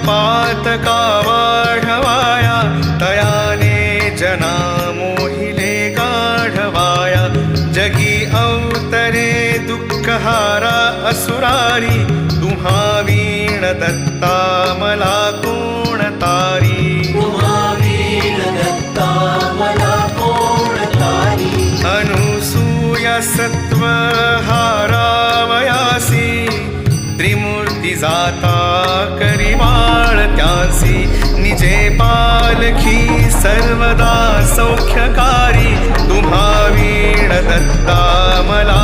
पातका वाढवाया तयाने जना मोहिले गाढवाया जगी अवतरे दुःखहारा असुरारी तुम्हा वीण दत्ता मला कोण तारी अनुसूया सत्वहारावयासी त्रिमूर्ती जाता करिवाळ त्यासी निजे पालखी सर्वदा सौख्यकारी तुम्हा वीण दत्ता मला